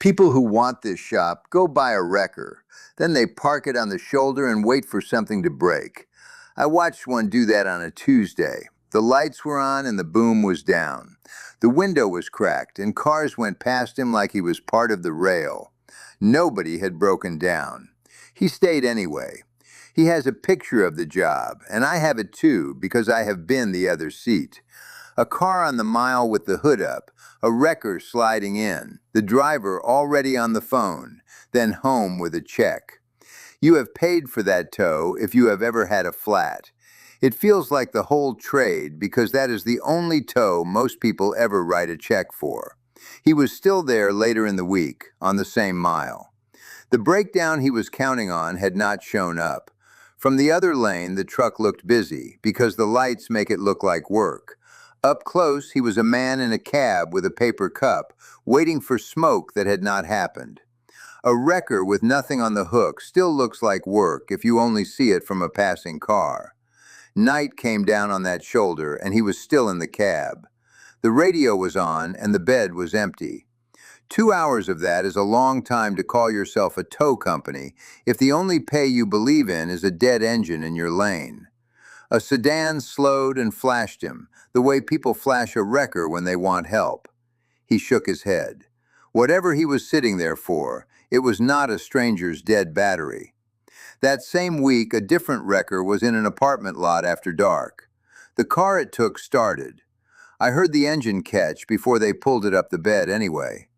People who want this shop go buy a wrecker. Then they park it on the shoulder and wait for something to break. I watched one do that on a Tuesday. The lights were on and the boom was down. The window was cracked and cars went past him like he was part of the rail. Nobody had broken down. He stayed anyway. He has a picture of the job, and I have it too because I have been the other seat. A car on the mile with the hood up, a wrecker sliding in, the driver already on the phone, then home with a check. You have paid for that tow if you have ever had a flat. It feels like the whole trade because that is the only tow most people ever write a check for. He was still there later in the week, on the same mile. The breakdown he was counting on had not shown up. From the other lane, the truck looked busy because the lights make it look like work. Up close, he was a man in a cab with a paper cup, waiting for smoke that had not happened. A wrecker with nothing on the hook still looks like work if you only see it from a passing car. Night came down on that shoulder, and he was still in the cab. The radio was on, and the bed was empty. 2 hours of that is a long time to call yourself a tow company if the only pay you believe in is a dead engine in your lane. A sedan slowed and flashed him, the way people flash a wrecker when they want help. He shook his head. Whatever he was sitting there for, it was not a stranger's dead battery. That same week, a different wrecker was in an apartment lot after dark. The car it took started. I heard the engine catch before they pulled it up the bed anyway.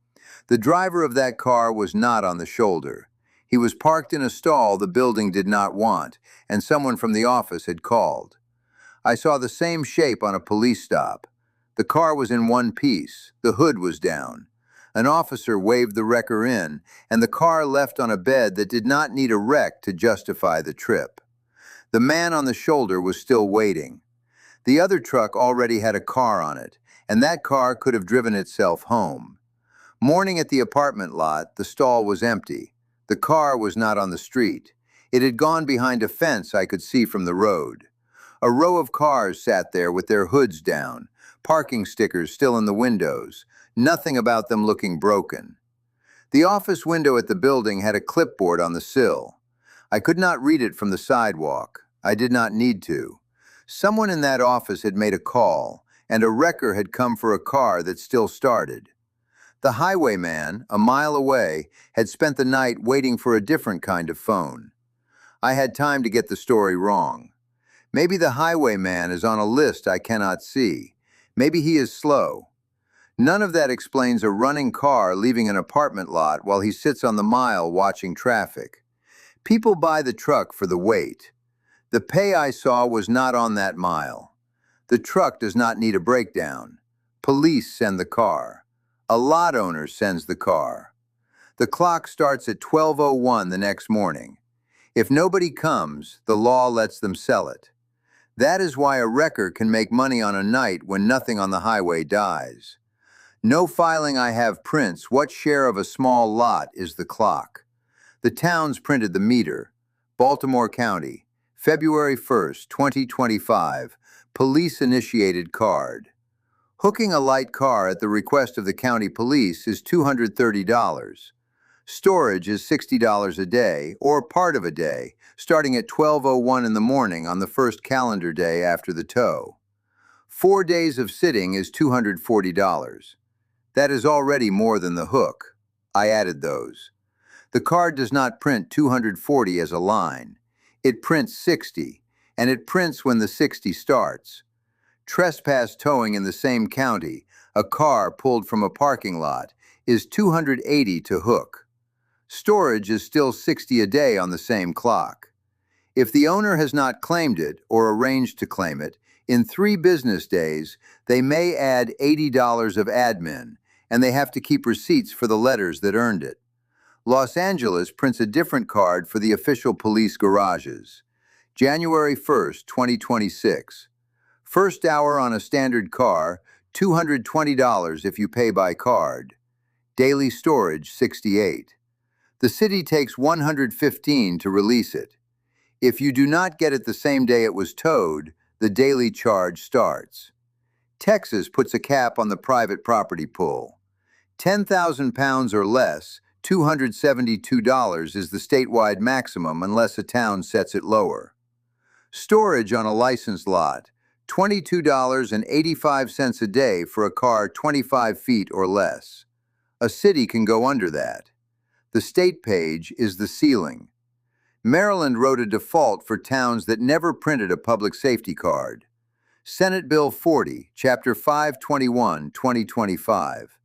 The driver of that car was not on the shoulder. He was parked in a stall the building did not want, and someone from the office had called. I saw the same shape on a police stop. The car was in one piece. The hood was down. An officer waved the wrecker in, and the car left on a bed that did not need a wreck to justify the trip. The man on the shoulder was still waiting. The other truck already had a car on it, and that car could have driven itself home. Morning at the apartment lot, the stall was empty. The car was not on the street. It had gone behind a fence I could see from the road. A row of cars sat there with their hoods down, parking stickers still in the windows, nothing about them looking broken. The office window at the building had a clipboard on the sill. I could not read it from the sidewalk. I did not need to. Someone in that office had made a call, and a wrecker had come for a car that still started. The highwayman, a mile away, had spent the night waiting for a different kind of phone. I had time to get the story wrong. Maybe the highwayman is on a list I cannot see. Maybe he is slow. None of that explains a running car leaving an apartment lot while he sits on the mile watching traffic. People buy the truck for the wait. The pay I saw was not on that mile. The truck does not need a breakdown. Police send the car. A lot owner sends the car. The clock starts at 12:01 the next morning. If nobody comes, the law lets them sell it. That is why a wrecker can make money on a night when nothing on the highway dies. No filing I have prints what share of a small lot is the clock. The towns printed the meter. Baltimore County, February 1st, 2025, police-initiated card. Hooking a light car at the request of the county police is $230. Storage is $60 a day, or part of a day, starting at 12:01 in the morning on the first calendar day after the tow. 4 days of sitting is $240. That is already more than the hook. I added those. The card does not print 240 as a line. It prints 60, and it prints when the 60 starts. Trespass towing in the same county, a car pulled from a parking lot, is $280 to hook. Storage is still $60 a day on the same clock. If the owner has not claimed it or arranged to claim it, in 3 business days, they may add $80 of admin, and they have to keep receipts for the letters that earned it. Los Angeles prints a different card for the official police garages. January 1st, 2026. First hour on a standard car, $220 if you pay by card. Daily storage, $68. The city takes $115 to release it. If you do not get it the same day it was towed, the daily charge starts. Texas puts a cap on the private property pull. 10,000 pounds or less, $272 is the statewide maximum unless a town sets it lower. Storage on a licensed lot, $22.85 a day for a car 25 feet or less. A city can go under that. The state page is the ceiling. Maryland wrote a default for towns that never printed a public safety card. Senate Bill 40, Chapter 521, 2025.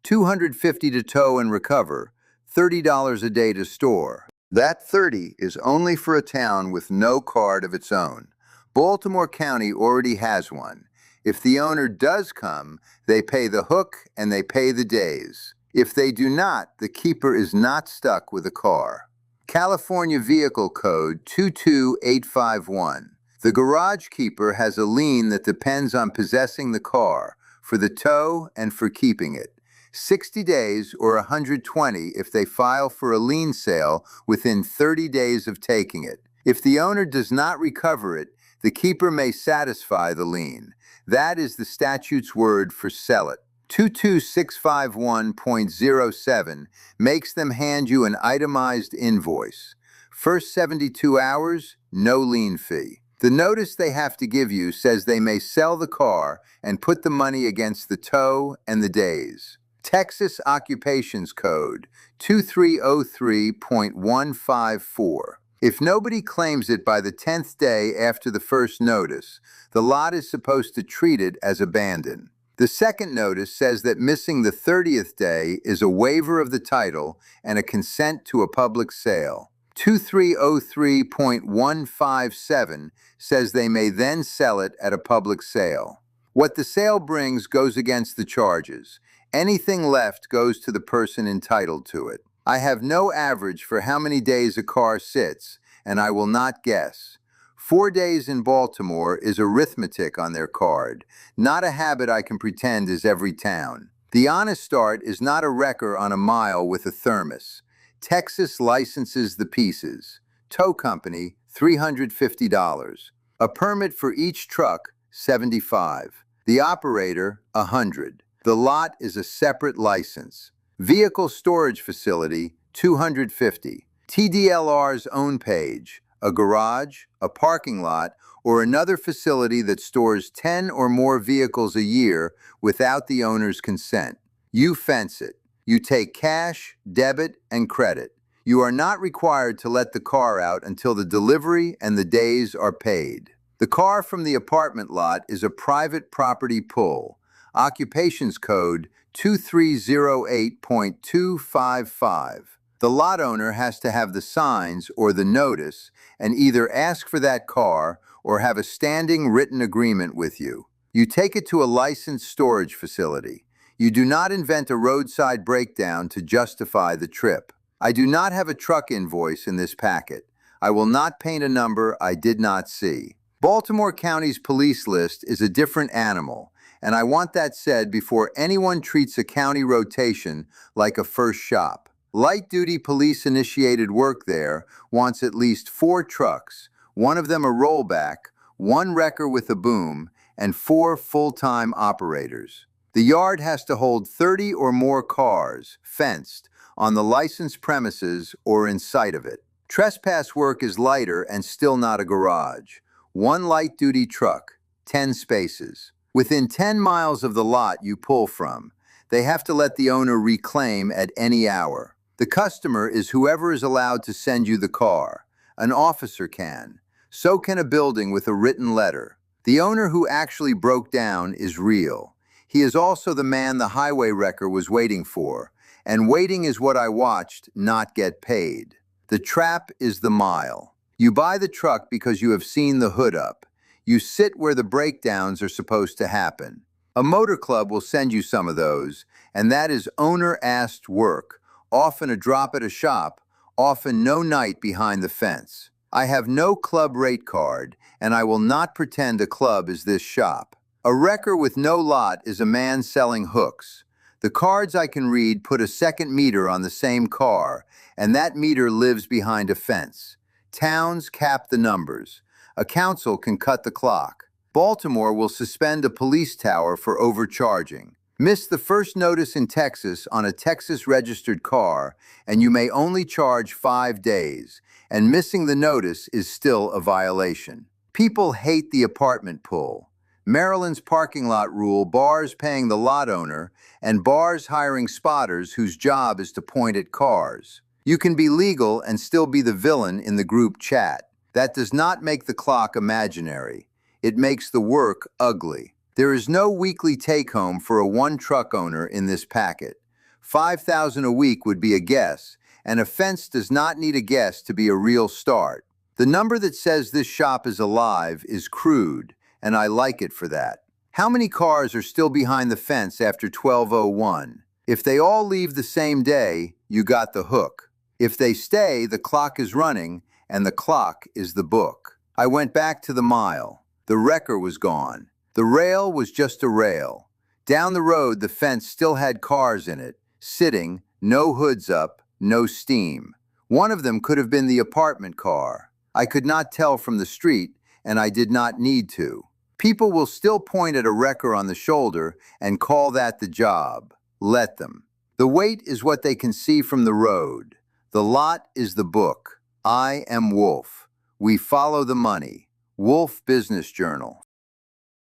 $250 to tow and recover, $30 a day to store. That $30 is only for a town with no card of its own. Baltimore County already has one. If the owner does come, they pay the hook and they pay the days. If they do not, the keeper is not stuck with a car. California Vehicle Code 22851. The garage keeper has a lien that depends on possessing the car, for the tow and for keeping it. 60 days or 120 if they file for a lien sale within 30 days of taking it. If the owner does not recover it, the keeper may satisfy the lien. That is the statute's word for sell it. 22651.07 makes them hand you an itemized invoice. First 72 hours, no lien fee. The notice they have to give you says they may sell the car and put the money against the tow and the days. Texas Occupations Code 2303.154. If nobody claims it by the 10th day after the first notice, the lot is supposed to treat it as abandoned. The second notice says that missing the 30th day is a waiver of the title and a consent to a public sale. 2303.157 says they may then sell it at a public sale. What the sale brings goes against the charges. Anything left goes to the person entitled to it. I have no average for how many days a car sits, and I will not guess. 4 days in Baltimore is arithmetic on their card, not a habit I can pretend is every town. The honest start is not a wrecker on a mile with a thermos. Texas licenses the pieces. Tow company, $350. A permit for each truck, $75. The operator, $100. The lot is a separate license. Vehicle storage facility, $250. TDLR's own page, a garage, a parking lot, or another facility that stores 10 or more vehicles a year without the owner's consent. You fence it. You take cash, debit, and credit. You are not required to let the car out until the delivery and the days are paid. The car from the apartment lot is a private property pull. Occupations Code 2308.255. The lot owner has to have the signs or the notice and either ask for that car or have a standing written agreement with you. You take it to a licensed storage facility. You do not invent a roadside breakdown to justify the trip. I do not have a truck invoice in this packet. I will not paint a number I did not see. Baltimore County's police list is a different animal, and I want that said before anyone treats a county rotation like a first shop. Light-duty police-initiated work there wants at least 4 trucks, one of them a rollback, 1 wrecker with a boom, and 4 full-time operators. The yard has to hold 30 or more cars, fenced, on the licensed premises or in sight of it. Trespass work is lighter and still not a garage. 1 light-duty truck, 10 spaces. Within 10 miles of the lot you pull from, they have to let the owner reclaim at any hour. The customer is whoever is allowed to send you the car. An officer can. So can a building with a written letter. The owner who actually broke down is real. He is also the man the highway wrecker was waiting for. And waiting is what I watched not get paid. The trap is the mile. You buy the truck because you have seen the hood up. You sit where the breakdowns are supposed to happen. A motor club will send you some of those, and that is owner-asked work, often a drop at a shop, often no night behind the fence. I have no club rate card, and I will not pretend a club is this shop. A wrecker with no lot is a man selling hooks. The cards I can read put a second meter on the same car, and that meter lives behind a fence. Towns cap the numbers. A council can cut the clock. Baltimore will suspend a police tower for overcharging. Miss the first notice in Texas on a Texas-registered car, and you may only charge 5 days, and missing the notice is still a violation. People hate the apartment pull. Maryland's parking lot rule bars paying the lot owner and bars hiring spotters whose job is to point at cars. You can be legal and still be the villain in the group chat. That does not make the clock imaginary. It makes the work ugly. There is no weekly take-home for a one-truck owner in this packet. $5,000 a week would be a guess, and a fence does not need a guess to be a real start. The number that says this shop is alive is crude, and I like it for that. How many cars are still behind the fence after 12:01? If they all leave the same day, you got the hook. If they stay, the clock is running, and the clock is the book. I went back to the mile. The wrecker was gone. The rail was just a rail. Down the road, the fence still had cars in it, sitting, no hoods up, no steam. One of them could have been the apartment car. I could not tell from the street, and I did not need to. People will still point at a wrecker on the shoulder and call that the job. Let them. The weight is what they can see from the road. The lot is the book. I am Wolfe. We follow the money. Wolfe Business Journal.